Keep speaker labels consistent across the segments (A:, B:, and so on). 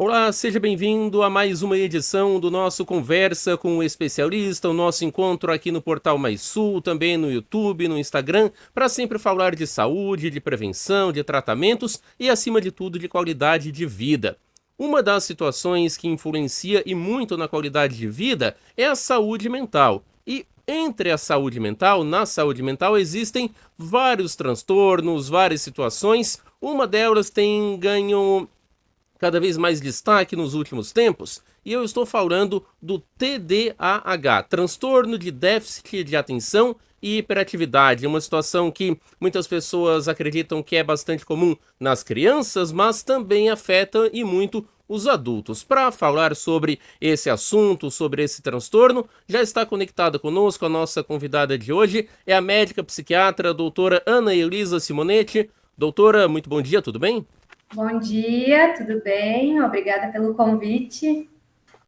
A: Olá, seja bem-vindo a mais uma edição do nosso Conversa com o Especialista, o nosso encontro aqui no Portal Mais Sul, também no YouTube, no Instagram, para sempre falar de saúde, de prevenção, de tratamentos e, acima de tudo, de qualidade de vida. Uma das situações que influencia e muito na qualidade de vida é a saúde mental. E entre a saúde mental, na saúde mental, existem vários transtornos, várias situações. Uma delas tem ganho cada vez mais destaque nos últimos tempos, e eu estou falando do TDAH, transtorno de déficit de atenção e hiperatividade, uma situação que muitas pessoas acreditam que é bastante comum nas crianças, mas também afeta e muito os adultos. Para falar sobre esse assunto, sobre esse transtorno, já está conectada conosco a nossa convidada de hoje, é a médica psiquiatra, doutora Ana Elisa Simonetti. Doutora, muito bom dia, tudo bem?
B: Bom dia, tudo bem? Obrigada pelo convite.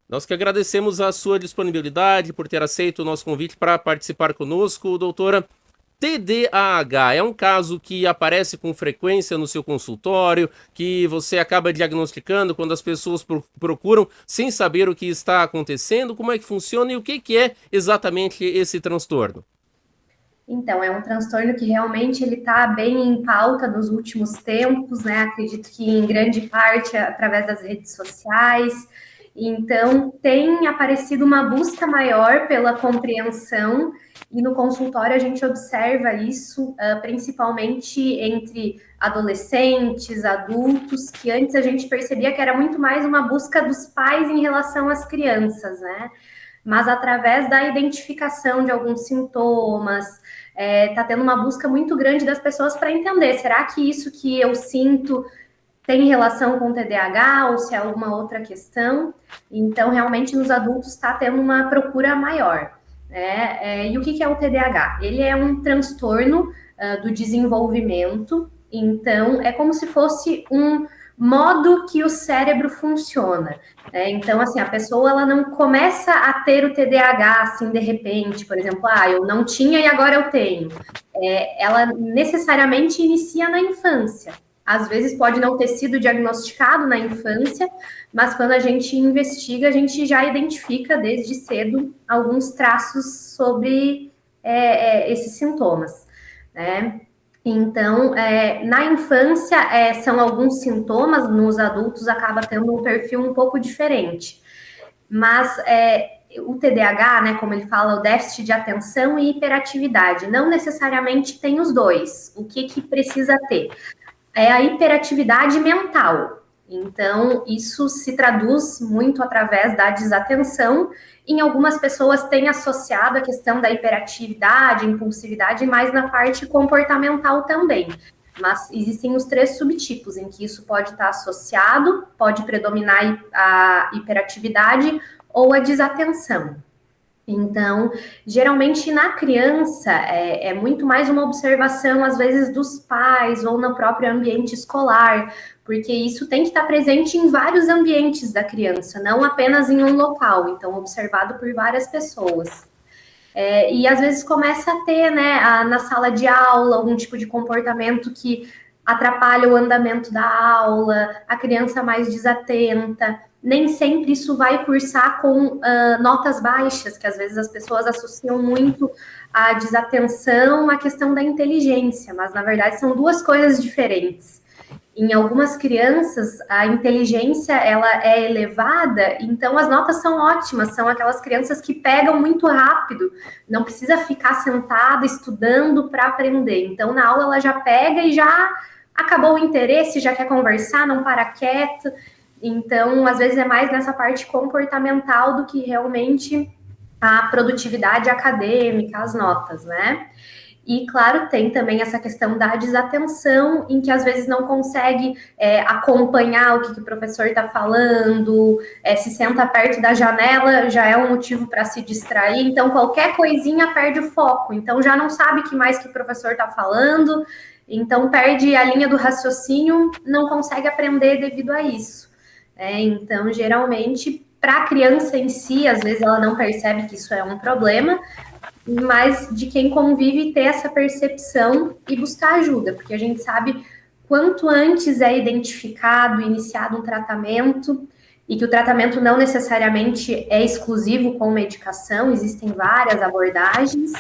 A: Nós que agradecemos a sua disponibilidade por ter aceito o nosso convite para participar conosco, doutora. TDAH é um caso que aparece com frequência no seu consultório, que você acaba diagnosticando quando as pessoas procuram sem saber o que está acontecendo, como é que funciona e o que é exatamente esse transtorno?
B: Então, é um transtorno que realmente ele está bem em pauta nos últimos tempos, né? Acredito que em grande parte através das redes sociais. Então, tem aparecido uma busca maior pela compreensão e no consultório a gente observa isso, principalmente entre adolescentes, adultos, que antes a gente percebia que era muito mais uma busca dos pais em relação às crianças, né? Mas através da identificação de alguns sintomas, está tendo uma busca muito grande das pessoas para entender, será que isso que eu sinto tem relação com o TDAH ou se é alguma outra questão? Então, realmente, nos adultos está tendo uma procura maior. Né? E o que é o TDAH? Ele é um transtorno do desenvolvimento, então é como se fosse um modo que o cérebro funciona. Então, assim, a pessoa ela não começa a ter o TDAH assim de repente, por exemplo, eu não tinha e agora eu tenho. Ela necessariamente inicia na infância. Às vezes pode não ter sido diagnosticado na infância, mas quando a gente investiga, a gente já identifica desde cedo alguns traços sobre esses sintomas, né? Então, na infância, são alguns sintomas, nos adultos acaba tendo um perfil um pouco diferente. Mas o TDAH, né, como ele fala, o déficit de atenção e hiperatividade, não necessariamente tem os dois. O que precisa ter? É a hiperatividade mental. Então, isso se traduz muito através da desatenção. Em algumas pessoas tem associado a questão da hiperatividade, impulsividade, mais na parte comportamental também. Mas existem os três subtipos em que isso pode estar associado, pode predominar a hiperatividade ou a desatenção. Então, geralmente na criança é muito mais uma observação, às vezes, dos pais ou no próprio ambiente escolar, porque isso tem que estar presente em vários ambientes da criança, não apenas em um local, então observado por várias pessoas. E às vezes começa a ter, né, na sala de aula, algum tipo de comportamento que atrapalha o andamento da aula, a criança mais desatenta. Nem sempre isso vai cursar com notas baixas, que às vezes as pessoas associam muito a desatenção à questão da inteligência, mas na verdade são duas coisas diferentes. Em algumas crianças, a inteligência ela é elevada, então as notas são ótimas, são aquelas crianças que pegam muito rápido, não precisa ficar sentada estudando para aprender. Então, na aula ela já pega e já acabou o interesse, já quer conversar, não para quieto. Então, às vezes é mais nessa parte comportamental do que realmente a produtividade acadêmica, as notas, né? E, claro, tem também essa questão da desatenção, em que às vezes não consegue acompanhar o que o professor está falando, se senta perto da janela, já é um motivo para se distrair, então qualquer coisinha perde o foco, então já não sabe o que mais que o professor está falando, então perde a linha do raciocínio, não consegue aprender devido a isso. Então, geralmente, para a criança em si, às vezes ela não percebe que isso é um problema, mas de quem convive ter essa percepção e buscar ajuda, porque a gente sabe quanto antes é identificado, iniciado um tratamento, e que o tratamento não necessariamente é exclusivo com medicação, existem várias abordagens,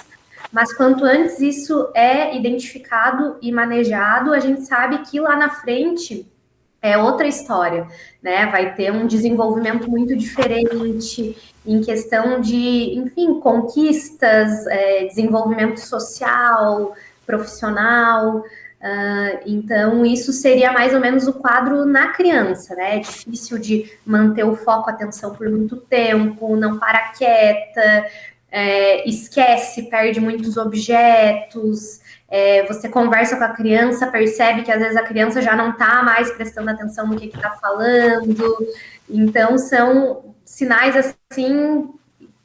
B: mas quanto antes isso é identificado e manejado, a gente sabe que lá na frente é outra história, né? Vai ter um desenvolvimento muito diferente em questão de, enfim, conquistas, desenvolvimento social, profissional. Então, isso seria mais ou menos o quadro na criança, né? É difícil de manter o foco, a atenção por muito tempo, não para quieta, esquece, perde muitos objetos. Você conversa com a criança, percebe que às vezes a criança já não está mais prestando atenção no que está falando. Então, são sinais, assim,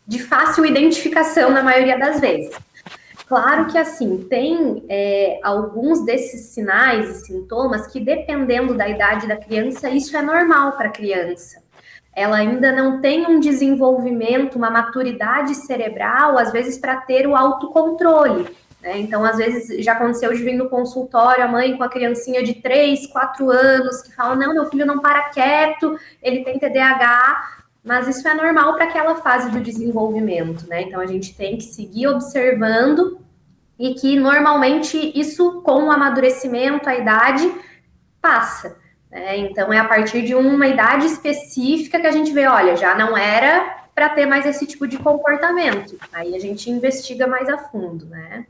B: de fácil identificação na maioria das vezes. Claro que, assim, tem alguns desses sinais e sintomas que, dependendo da idade da criança, isso é normal para a criança. Ela ainda não tem um desenvolvimento, uma maturidade cerebral, às vezes, para ter o autocontrole. Né? Então, às vezes, já aconteceu de vir no consultório a mãe com a criancinha de 3, 4 anos, que fala, não, meu filho não para quieto, ele tem TDAH, mas isso é normal para aquela fase do desenvolvimento, né? Então, a gente tem que seguir observando e que, normalmente, isso, com o amadurecimento, a idade, passa. Então, é a partir de uma idade específica que a gente vê, olha, já não era para ter mais esse tipo de comportamento. Aí a gente investiga mais a fundo, né?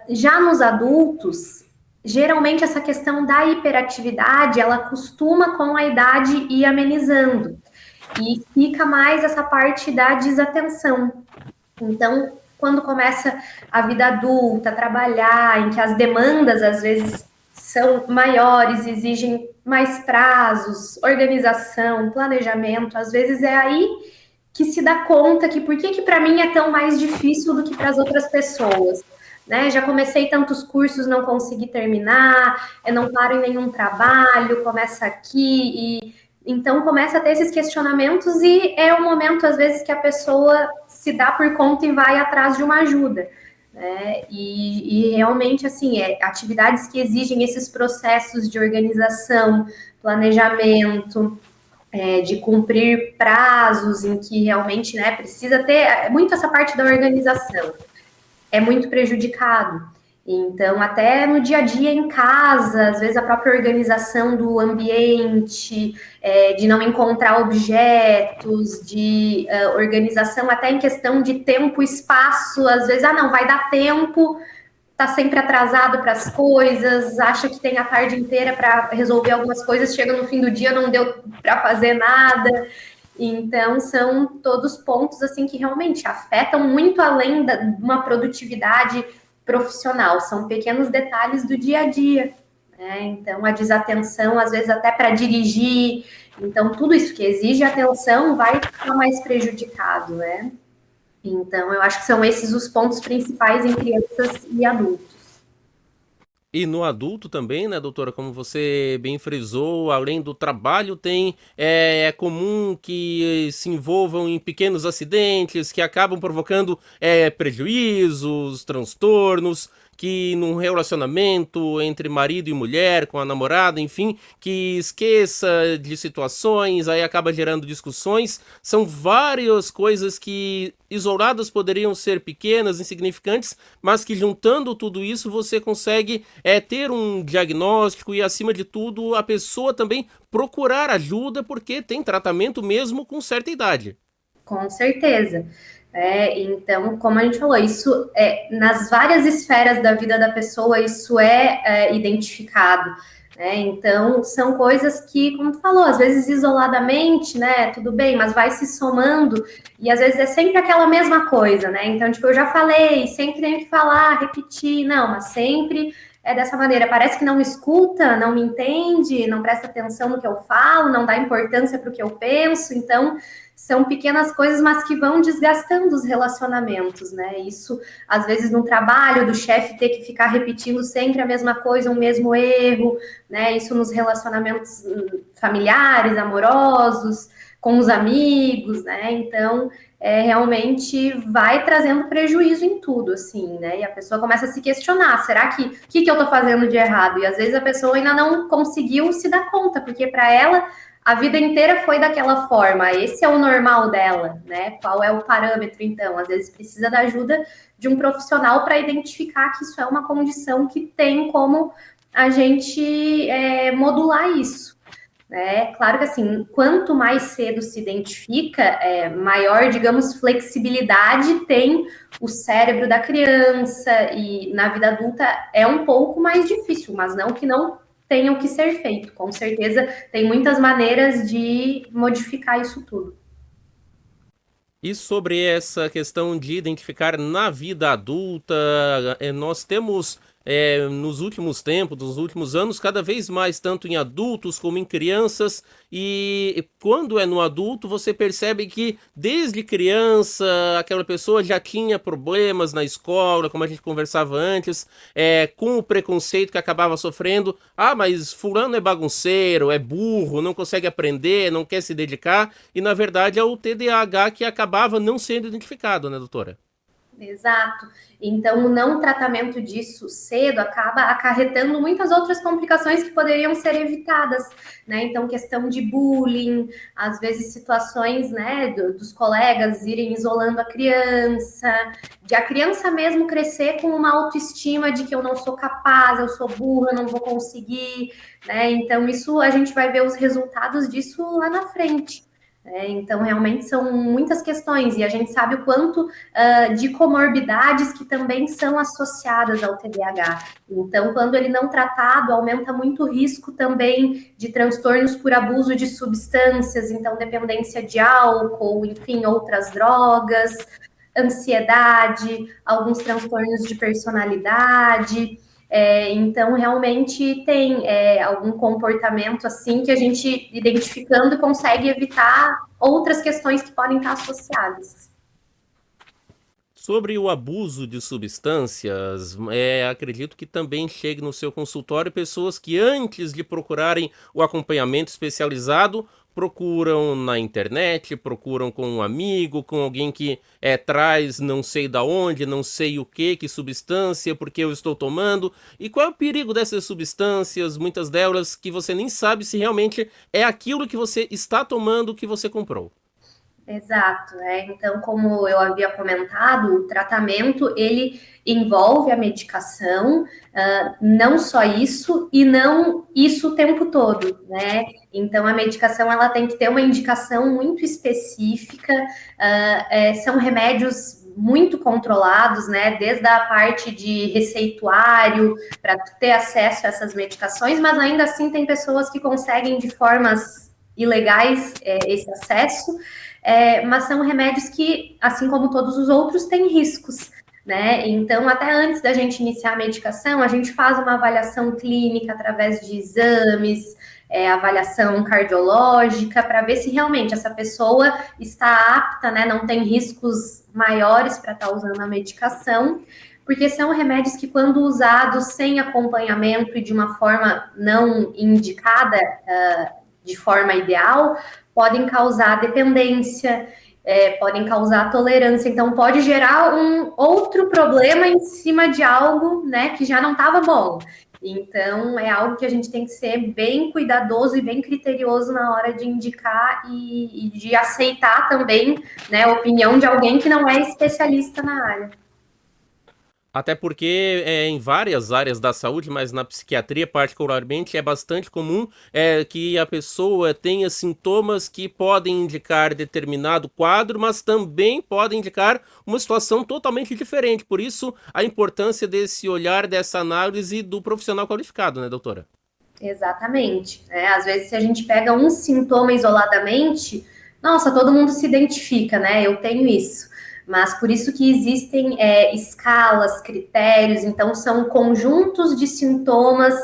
B: Já nos adultos, geralmente essa questão da hiperatividade, ela costuma com a idade ir amenizando. E fica mais essa parte da desatenção. Então, quando começa a vida adulta, trabalhar, em que as demandas, às vezes, são maiores, exigem mais prazos, organização, planejamento, às vezes é aí que se dá conta que por que para mim é tão mais difícil do que para as outras pessoas. Né? Já comecei tantos cursos, não consegui terminar, não paro em nenhum trabalho, começa aqui, e então começa a ter esses questionamentos e é o momento, às vezes, que a pessoa se dá por conta e vai atrás de uma ajuda. E realmente, assim, atividades que exigem esses processos de organização, planejamento, de cumprir prazos, em que realmente, né, precisa ter muito essa parte da organização. É muito prejudicado. Então, até no dia a dia em casa, às vezes a própria organização do ambiente, de não encontrar objetos, de organização até em questão de tempo e espaço, às vezes, não vai dar tempo, tá sempre atrasado para as coisas, acha que tem a tarde inteira para resolver algumas coisas, chega no fim do dia, não deu para fazer nada. Então, são todos pontos assim que realmente afetam muito além de uma produtividade profissional, são pequenos detalhes do dia a dia, né? Então, a desatenção, às vezes até para dirigir, então tudo isso que exige atenção vai ficar mais prejudicado, né? Então, eu acho que são esses os pontos principais em crianças e adultos.
A: E no adulto também, né, doutora, como você bem frisou, além do trabalho, é comum que se envolvam em pequenos acidentes que acabam provocando prejuízos, transtornos, que num relacionamento entre marido e mulher, com a namorada, enfim, que esqueça de situações, aí acaba gerando discussões. São várias coisas que isoladas poderiam ser pequenas, insignificantes, mas que juntando tudo isso você consegue ter um diagnóstico e, acima de tudo, a pessoa também procurar ajuda, porque tem tratamento mesmo com certa idade.
B: Com certeza. Então, como a gente falou, isso nas várias esferas da vida da pessoa, isso é identificado. Então, são coisas que, como tu falou, às vezes isoladamente, né, tudo bem, mas vai se somando, e às vezes é sempre aquela mesma coisa, né? Então, tipo, eu já falei, sempre tenho que falar, repetir, não, mas sempre é dessa maneira. Parece que não me escuta, não me entende, não presta atenção no que eu falo, não dá importância para o que eu penso, então são pequenas coisas, mas que vão desgastando os relacionamentos, né? Isso, às vezes, no trabalho, do chefe ter que ficar repetindo sempre a mesma coisa, o mesmo erro, né? Isso nos relacionamentos familiares, amorosos, com os amigos, né? Então, realmente vai trazendo prejuízo em tudo, assim, né? E a pessoa começa a se questionar, será que o que eu tô fazendo de errado? E às vezes a pessoa ainda não conseguiu se dar conta, porque para ela a vida inteira foi daquela forma, esse é o normal dela, né? Qual é o parâmetro, então? Às vezes precisa da ajuda de um profissional para identificar que isso é uma condição que tem como a gente modular isso. Claro que assim, quanto mais cedo se identifica, maior, digamos, flexibilidade tem o cérebro da criança, e na vida adulta é um pouco mais difícil, mas não que não tenha o que ser feito. Com certeza tem muitas maneiras de modificar isso tudo.
A: E sobre essa questão de identificar na vida adulta, nós temos nos últimos tempos, nos últimos anos, cada vez mais, tanto em adultos como em crianças, e quando é no adulto, você percebe que desde criança aquela pessoa já tinha problemas na escola, como a gente conversava antes, com o preconceito que acabava sofrendo. Ah, mas fulano é bagunceiro, é burro, não consegue aprender, não quer se dedicar, e na verdade é o TDAH que acabava não sendo identificado, né, doutora?
B: Exato. Então, o não tratamento disso cedo acaba acarretando muitas outras complicações que poderiam ser evitadas, né? Então, questão de bullying, às vezes situações, né, dos colegas irem isolando a criança, de a criança mesmo crescer com uma autoestima de que eu não sou capaz, eu sou burra, eu não vou conseguir, né? Então, isso a gente vai ver os resultados disso lá na frente. Então, realmente são muitas questões, e a gente sabe o quanto de comorbidades que também são associadas ao TDAH. Então, quando ele não tratado, aumenta muito o risco também de transtornos por abuso de substâncias, então dependência de álcool, enfim, outras drogas, ansiedade, alguns transtornos de personalidade. Então, realmente tem algum comportamento assim que a gente, identificando, consegue evitar outras questões que podem estar associadas.
A: Sobre o abuso de substâncias, acredito que também chegue no seu consultório pessoas que antes de procurarem o acompanhamento especializado, procuram na internet, procuram com um amigo, com alguém que traz não sei da onde, não sei o que substância, porque eu estou tomando. E qual é o perigo dessas substâncias, muitas delas que você nem sabe se realmente é aquilo que você está tomando que você comprou.
B: Exato, então, como eu havia comentado, o tratamento, ele envolve a medicação, não só isso, e não isso o tempo todo, né? Então, a medicação, ela tem que ter uma indicação muito específica, são remédios muito controlados, né? Desde a parte de receituário, para ter acesso a essas medicações, mas ainda assim tem pessoas que conseguem de formas ilegais esse acesso, mas são remédios que, assim como todos os outros, têm riscos, né? Então, até antes da gente iniciar a medicação, a gente faz uma avaliação clínica através de exames, avaliação cardiológica, para ver se realmente essa pessoa está apta, né? Não tem riscos maiores para estar usando a medicação, porque são remédios que, quando usados sem acompanhamento e de uma forma não indicada, de forma ideal, podem causar dependência, podem causar tolerância, então pode gerar um outro problema em cima de algo, né, que já não estava bom. Então, é algo que a gente tem que ser bem cuidadoso e bem criterioso na hora de indicar e de aceitar também, né, a opinião de alguém que não é especialista na área.
A: Até porque em várias áreas da saúde, mas na psiquiatria particularmente, é bastante comum que a pessoa tenha sintomas que podem indicar determinado quadro, mas também podem indicar uma situação totalmente diferente. Por isso, a importância desse olhar, dessa análise do profissional qualificado, né, doutora?
B: Exatamente. Às vezes, se a gente pega um sintoma isoladamente, nossa, todo mundo se identifica, né? Eu tenho isso. Mas por isso que existem escalas, critérios, então são conjuntos de sintomas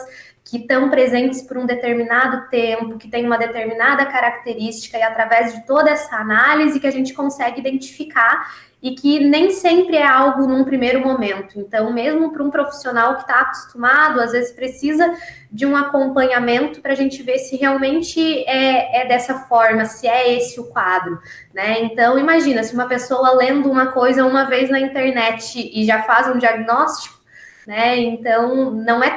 B: que estão presentes por um determinado tempo, que tem uma determinada característica, e através de toda essa análise que a gente consegue identificar, e que nem sempre é algo num primeiro momento. Então, mesmo para um profissional que está acostumado, às vezes precisa de um acompanhamento para a gente ver se realmente é dessa forma, se é esse o quadro, né? Então, imagina, se uma pessoa lendo uma coisa uma vez na internet e já faz um diagnóstico, né? Então, não é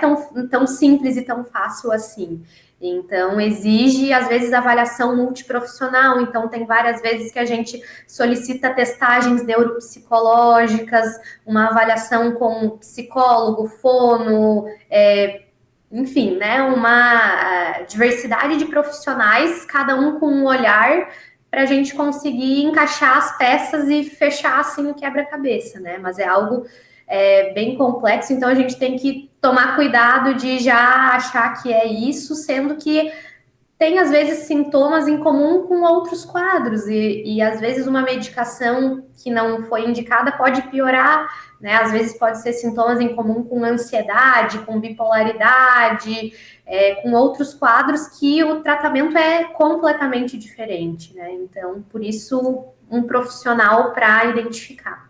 B: tão simples e tão fácil assim. Então, exige, às vezes, avaliação multiprofissional. Então, tem várias vezes que a gente solicita testagens neuropsicológicas, uma avaliação com psicólogo, fono, enfim, né? Uma diversidade de profissionais, cada um com um olhar, para a gente conseguir encaixar as peças e fechar, assim, o quebra-cabeça, né? Mas é algo bem complexo, então a gente tem que tomar cuidado de já achar que é isso, sendo que tem, às vezes, sintomas em comum com outros quadros, e às vezes uma medicação que não foi indicada pode piorar, né? Às vezes pode ser sintomas em comum com ansiedade, com bipolaridade, com outros quadros que o tratamento é completamente diferente, né? Então, por isso, um profissional para identificar.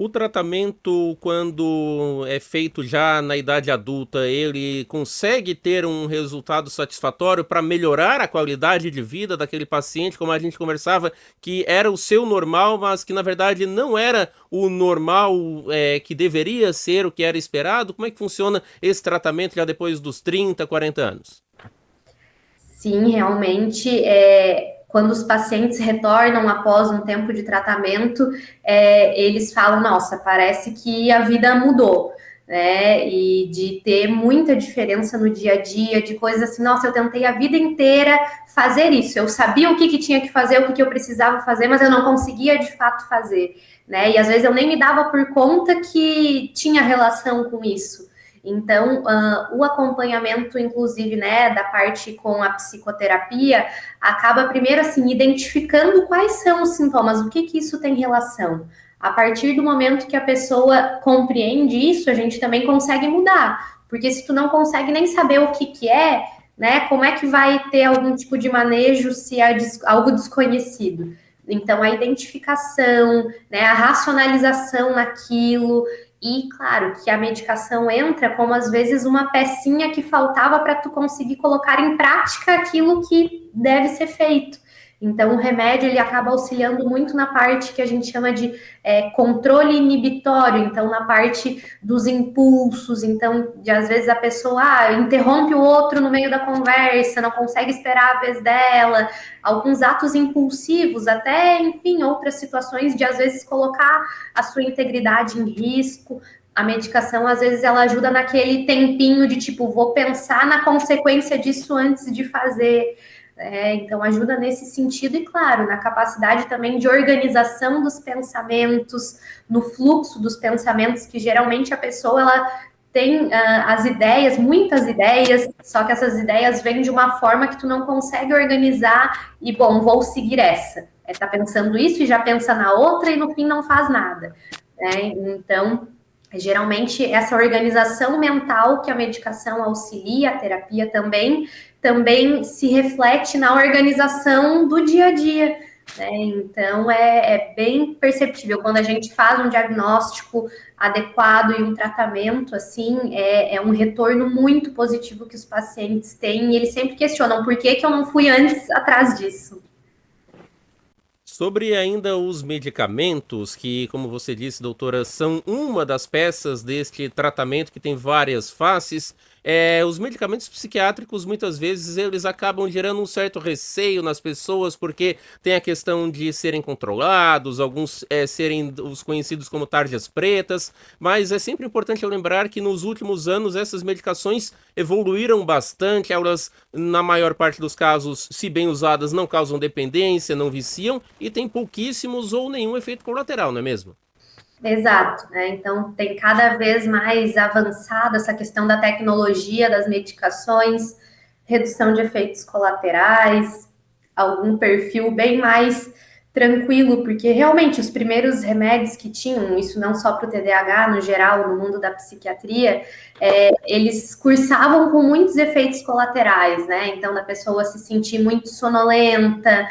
A: O tratamento, quando é feito já na idade adulta, ele consegue ter um resultado satisfatório para melhorar a qualidade de vida daquele paciente, como a gente conversava, que era o seu normal, mas que na verdade não era o normal que deveria ser, o que era esperado? Como é que funciona esse tratamento já depois dos 30, 40 anos?
B: Sim, realmente, quando os pacientes retornam após um tempo de tratamento, eles falam, nossa, parece que a vida mudou, né? E de ter muita diferença no dia a dia, de coisas assim, nossa, eu tentei a vida inteira fazer isso, eu sabia o que tinha que fazer, o que eu precisava fazer, mas eu não conseguia de fato fazer, né? E às vezes eu nem me dava por conta que tinha relação com isso. Então, o acompanhamento, inclusive, né, da parte com a psicoterapia, acaba primeiro, assim, identificando quais são os sintomas, o que isso tem relação. A partir do momento que a pessoa compreende isso, a gente também consegue mudar. Porque se tu não consegue nem saber o que é, né, como é que vai ter algum tipo de manejo se é algo desconhecido? Então, a identificação, né, a racionalização naquilo, e claro que a medicação entra como às vezes uma pecinha que faltava para tu conseguir colocar em prática aquilo que deve ser feito. Então, o remédio ele acaba auxiliando muito na parte que a gente chama de controle inibitório, então na parte dos impulsos, então de às vezes a pessoa interrompe o outro no meio da conversa, não consegue esperar a vez dela, alguns atos impulsivos, até, enfim, outras situações de às vezes colocar a sua integridade em risco. A medicação, às vezes, ela ajuda naquele tempinho de tipo, vou pensar na consequência disso antes de fazer. Então, ajuda nesse sentido e, claro, na capacidade também de organização dos pensamentos, no fluxo dos pensamentos, que geralmente a pessoa ela tem as ideias, muitas ideias, só que essas ideias vêm de uma forma que tu não consegue organizar e, bom, vou seguir essa. Tá pensando isso e já pensa na outra e no fim não faz nada. Então, geralmente, essa organização mental que a medicação auxilia, a terapia também se reflete na organização do dia a dia, né? Então, é bem perceptível. Quando a gente faz um diagnóstico adequado e um tratamento, assim, é um retorno muito positivo que os pacientes têm, e eles sempre questionam por que eu não fui antes atrás disso.
A: Sobre ainda os medicamentos, que, como você disse, doutora, são uma das peças deste tratamento que tem várias faces, os medicamentos psiquiátricos, muitas vezes, eles acabam gerando um certo receio nas pessoas, porque tem a questão de serem controlados, alguns serem os conhecidos como tarjas pretas, mas é sempre importante lembrar que nos últimos anos essas medicações evoluíram bastante, elas, na maior parte dos casos, se bem usadas, não causam dependência, não viciam, e tem pouquíssimos ou nenhum efeito colateral, não é mesmo?
B: Exato, né? Então tem cada vez mais avançado essa questão da tecnologia, das medicações, redução de efeitos colaterais, algum perfil bem mais tranquilo, porque realmente os primeiros remédios que tinham, isso não só para o TDAH, no geral, no mundo da psiquiatria, eles cursavam com muitos efeitos colaterais, né? Então, da pessoa se sentir muito sonolenta,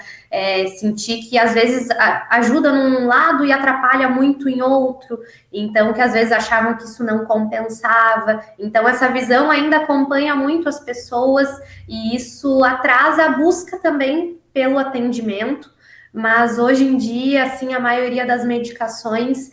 B: sentir que às vezes ajuda num lado e atrapalha muito em outro, então que às vezes achavam que isso não compensava. Então, essa visão ainda acompanha muito as pessoas e isso atrasa a busca também pelo atendimento. Mas hoje em dia, assim, a maioria das medicações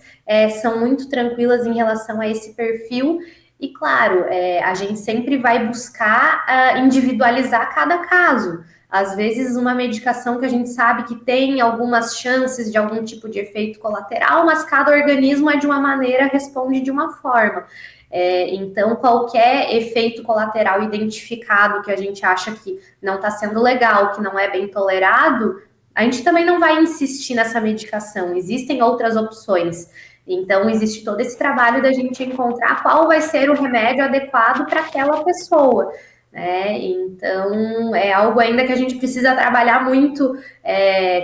B: são muito tranquilas em relação a esse perfil. E claro, a gente sempre vai buscar individualizar cada caso. Às vezes, uma medicação que a gente sabe que tem algumas chances de algum tipo de efeito colateral, mas cada organismo é de uma maneira, responde de uma forma. Então, qualquer efeito colateral identificado que a gente acha que não está sendo legal, que não é bem tolerado, a gente também não vai insistir nessa medicação. Existem outras opções. Então, existe todo esse trabalho da gente encontrar qual vai ser o remédio adequado para aquela pessoa. Então, é algo ainda que a gente precisa trabalhar muito,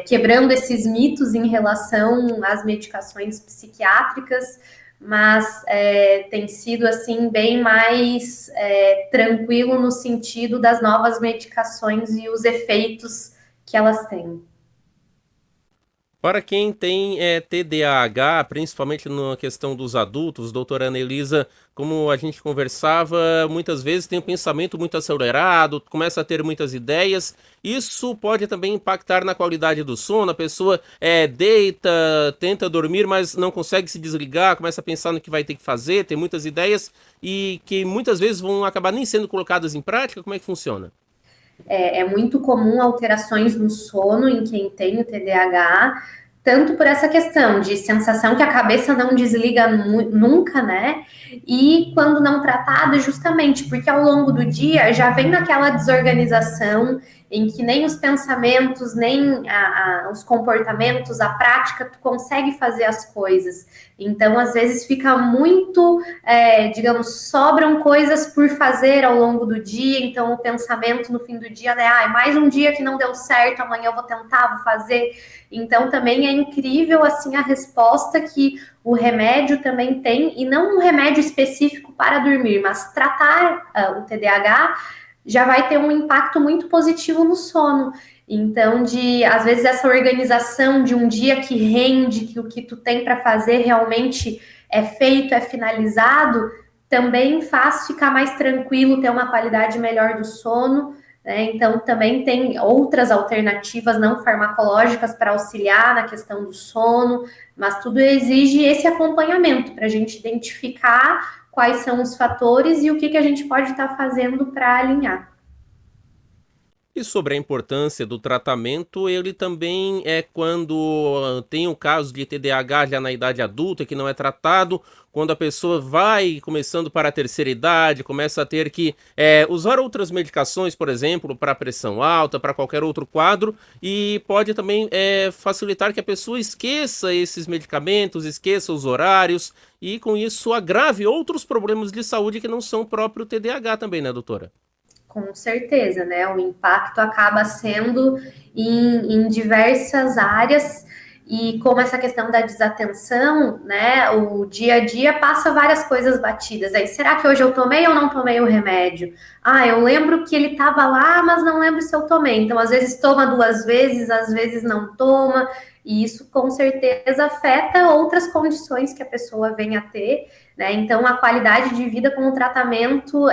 B: quebrando esses mitos em relação às medicações psiquiátricas, mas tem sido assim bem mais tranquilo no sentido das novas medicações e os efeitos que elas têm.
A: Para quem tem TDAH, principalmente na questão dos adultos, doutora Anelisa, como a gente conversava, muitas vezes tem um pensamento muito acelerado, começa a ter muitas ideias. Isso pode também impactar na qualidade do sono. A pessoa deita, tenta dormir, mas não consegue se desligar, começa a pensar no que vai ter que fazer, tem muitas ideias e que muitas vezes vão acabar nem sendo colocadas em prática. Como é que funciona?
B: É muito comum alterações no sono em quem tem o TDAH, tanto por essa questão de sensação que a cabeça não desliga nunca, né? E quando não tratado, justamente porque ao longo do dia já vem naquela desorganização em que nem os pensamentos, nem os comportamentos, a prática, tu consegue fazer as coisas. Então, às vezes, fica muito, digamos, sobram coisas por fazer ao longo do dia. Então, o pensamento no fim do dia, né? Mais um dia que não deu certo, amanhã eu vou tentar, vou fazer. Então, também é incrível, assim, a resposta que o remédio também tem, e não um remédio específico para dormir, mas tratar o TDAH já vai ter um impacto muito positivo no sono. Então, às vezes, essa organização de um dia que rende, que o que tu tem para fazer realmente é feito, é finalizado, também faz ficar mais tranquilo, ter uma qualidade melhor do sono, né? Então, também tem outras alternativas não farmacológicas para auxiliar na questão do sono, mas tudo exige esse acompanhamento para a gente identificar quais são os fatores e o que a gente pode estar fazendo para alinhar.
A: E sobre a importância do tratamento, ele também é quando tem um caso de TDAH já na idade adulta, que não é tratado, quando a pessoa vai começando para a terceira idade, começa a ter que usar outras medicações, por exemplo, para pressão alta, para qualquer outro quadro, e pode também facilitar que a pessoa esqueça esses medicamentos, esqueça os horários, e com isso agrave outros problemas de saúde que não são o próprio TDAH também, né, doutora?
B: Com certeza, né? O impacto acaba sendo em diversas áreas, e como essa questão da desatenção, né? O dia a dia passa várias coisas batidas. Aí, será que hoje eu tomei ou não tomei o remédio? Eu lembro que ele estava lá, mas não lembro se eu tomei. Então, às vezes toma 2 vezes, às vezes não toma, e isso com certeza afeta outras condições que a pessoa vem a ter, né? Então, a qualidade de vida com o tratamento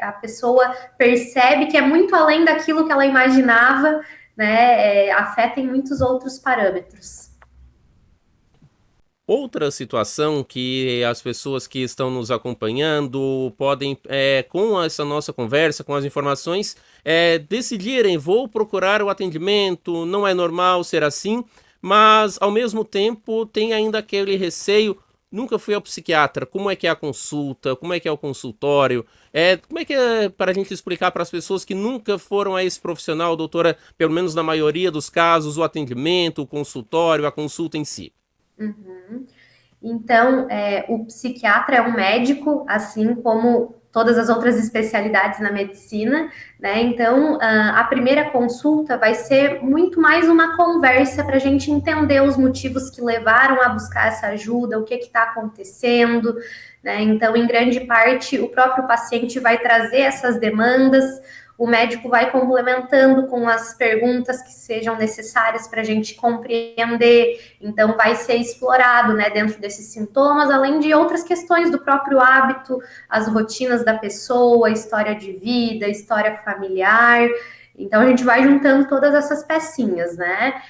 B: a pessoa percebe que é muito além daquilo que ela imaginava, né? Afeta em muitos outros parâmetros.
A: Outra situação que as pessoas que estão nos acompanhando podem, com essa nossa conversa, com as informações, decidirem, vou procurar o atendimento, não é normal ser assim, mas ao mesmo tempo tem ainda aquele receio, nunca fui ao psiquiatra, como é que é a consulta, como é que é o consultório, como é que é para a gente explicar para as pessoas que nunca foram a esse profissional, doutora, pelo menos na maioria dos casos, o atendimento, o consultório, a consulta em si?
B: Uhum. Então, o psiquiatra é um médico, assim como todas as outras especialidades na medicina, né? Então, a primeira consulta vai ser muito mais uma conversa para a gente entender os motivos que levaram a buscar essa ajuda, o que está acontecendo, né? Então, em grande parte, o próprio paciente vai trazer essas demandas. O médico vai complementando com as perguntas que sejam necessárias para a gente compreender. Então, vai ser explorado, né, dentro desses sintomas, além de outras questões do próprio hábito, as rotinas da pessoa, a história de vida, a história familiar. Então, a gente vai juntando todas essas pecinhas, né?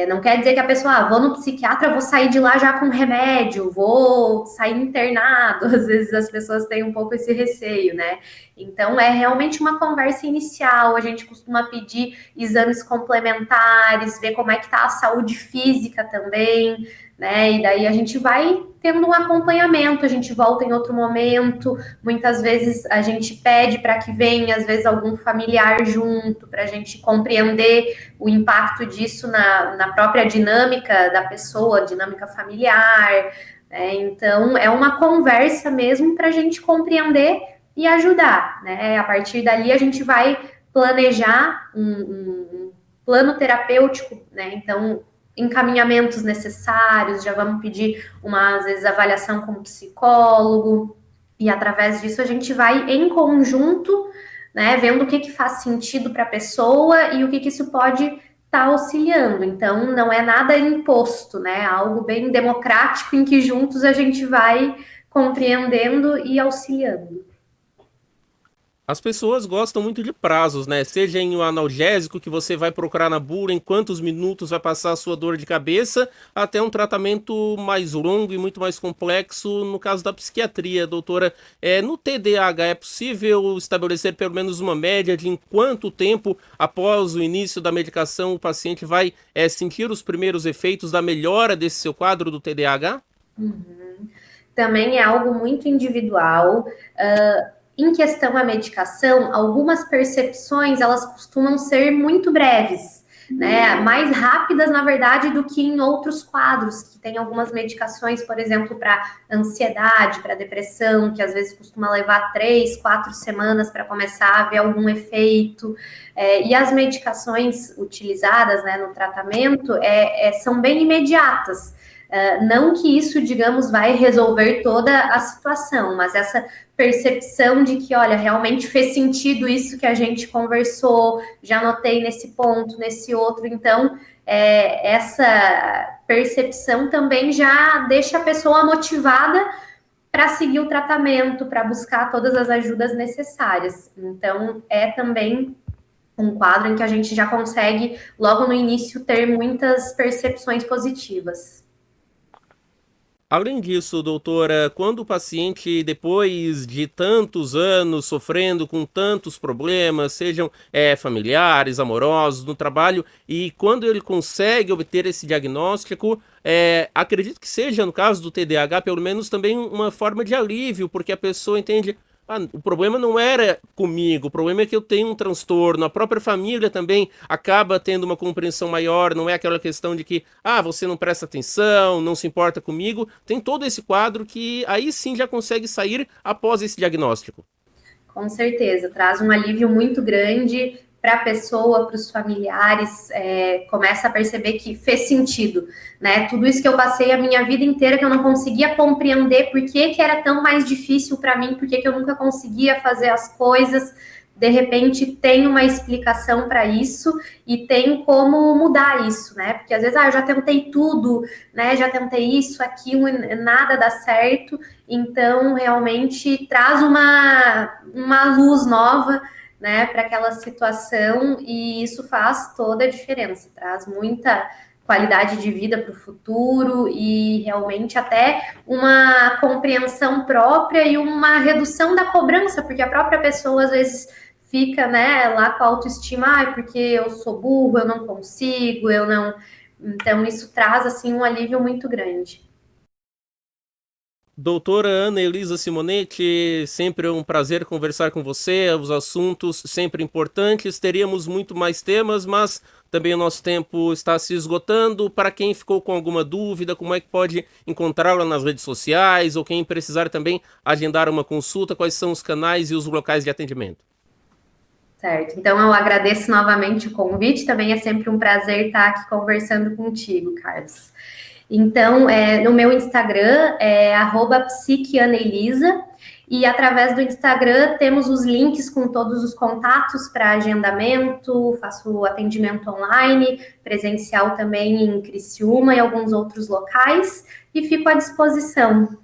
B: Não quer dizer que a pessoa, vou no psiquiatra, vou sair de lá já com remédio, vou sair internado. Às vezes as pessoas têm um pouco esse receio, né? Então é realmente uma conversa inicial. A gente costuma pedir exames complementares, ver como é que tá a saúde física também, né? E daí a gente vai tendo um acompanhamento, a gente volta em outro momento. Muitas vezes a gente pede para que venha, às vezes, algum familiar junto, para a gente compreender o impacto disso na própria dinâmica da pessoa, dinâmica familiar, né? Então, é uma conversa mesmo para a gente compreender e ajudar, né? A partir dali, a gente vai planejar um plano terapêutico, né? Então, encaminhamentos necessários, já vamos pedir às vezes, avaliação com psicólogo, e através disso a gente vai em conjunto, né, vendo o que faz sentido para a pessoa e o que isso pode estar auxiliando. Então, não é nada imposto, né? Algo bem democrático em que juntos a gente vai compreendendo e auxiliando.
A: As pessoas gostam muito de prazos, né? Seja em um analgésico que você vai procurar na bula, em quantos minutos vai passar a sua dor de cabeça, até um tratamento mais longo e muito mais complexo no caso da psiquiatria, doutora. No TDAH é possível estabelecer pelo menos uma média de em quanto tempo após o início da medicação o paciente vai sentir os primeiros efeitos da melhora desse seu quadro do TDAH?
B: Uhum. Também é algo muito individual. Em questão à medicação, algumas percepções elas costumam ser muito breves, né? Mais rápidas, na verdade, do que em outros quadros, que tem algumas medicações, por exemplo, para ansiedade, para depressão, que às vezes costuma levar 3, 4 semanas para começar a ver algum efeito. E as medicações utilizadas, né, no tratamento são bem imediatas. Não que isso, digamos, vai resolver toda a situação, mas essa percepção de que, olha, realmente fez sentido isso que a gente conversou, já notei nesse ponto, nesse outro, então essa percepção também já deixa a pessoa motivada para seguir o tratamento, para buscar todas as ajudas necessárias. Então, é também um quadro em que a gente já consegue, logo no início, ter muitas percepções positivas.
A: Além disso, doutora, quando o paciente, depois de tantos anos sofrendo com tantos problemas, sejam familiares, amorosos, no trabalho, e quando ele consegue obter esse diagnóstico, acredito que seja, no caso do TDAH, pelo menos também uma forma de alívio, porque a pessoa entende. O problema não era comigo, o problema é que eu tenho um transtorno. A própria família também acaba tendo uma compreensão maior, não é aquela questão de que, você não presta atenção, não se importa comigo. Tem todo esse quadro que aí sim já consegue sair após esse diagnóstico.
B: Com certeza, traz um alívio muito grande para a pessoa, para os familiares, começa a perceber que fez sentido, né? Tudo isso que eu passei a minha vida inteira, que eu não conseguia compreender por que era tão mais difícil para mim, por que eu nunca conseguia fazer as coisas, de repente tem uma explicação para isso e tem como mudar isso, né? Porque às vezes, eu já tentei tudo, né? Já tentei isso, aquilo, nada dá certo. Então, realmente traz uma luz nova, né, para aquela situação, e isso faz toda a diferença, traz muita qualidade de vida para o futuro e realmente até uma compreensão própria e uma redução da cobrança, porque a própria pessoa às vezes fica, né, lá com a autoestima, porque eu sou burro, eu não consigo, eu não... Então isso traz, assim, um alívio muito grande.
A: Doutora Ana Elisa Simonetti, sempre é um prazer conversar com você, os assuntos sempre importantes, teríamos muito mais temas, mas também o nosso tempo está se esgotando. Para quem ficou com alguma dúvida, como é que pode encontrá-la nas redes sociais, ou quem precisar também agendar uma consulta, quais são os canais e os locais de atendimento?
B: Certo, então eu agradeço novamente o convite, também é sempre um prazer estar aqui conversando contigo, Carlos. Então, no meu Instagram é @psiquianaelisa, e através do Instagram temos os links com todos os contatos para agendamento, faço atendimento online, presencial também em Criciúma e alguns outros locais, e fico à disposição.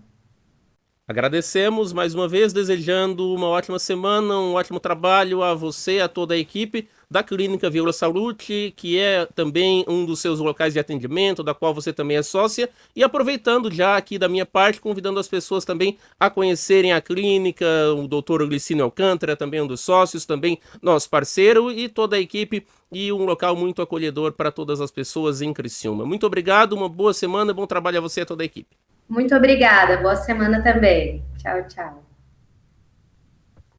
A: Agradecemos mais uma vez, desejando uma ótima semana, um ótimo trabalho a você, a toda a equipe. da Clínica Viola Salute, que é também um dos seus locais de atendimento, da qual você também é sócia, e aproveitando já aqui da minha parte, convidando as pessoas também a conhecerem a clínica, o doutor Glicínio Alcântara, também um dos sócios, também nosso parceiro, e toda a equipe, e um local muito acolhedor para todas as pessoas em Criciúma. Muito obrigado, uma boa semana, bom trabalho a você e a toda a equipe.
B: Muito obrigada, boa semana também. Tchau, tchau.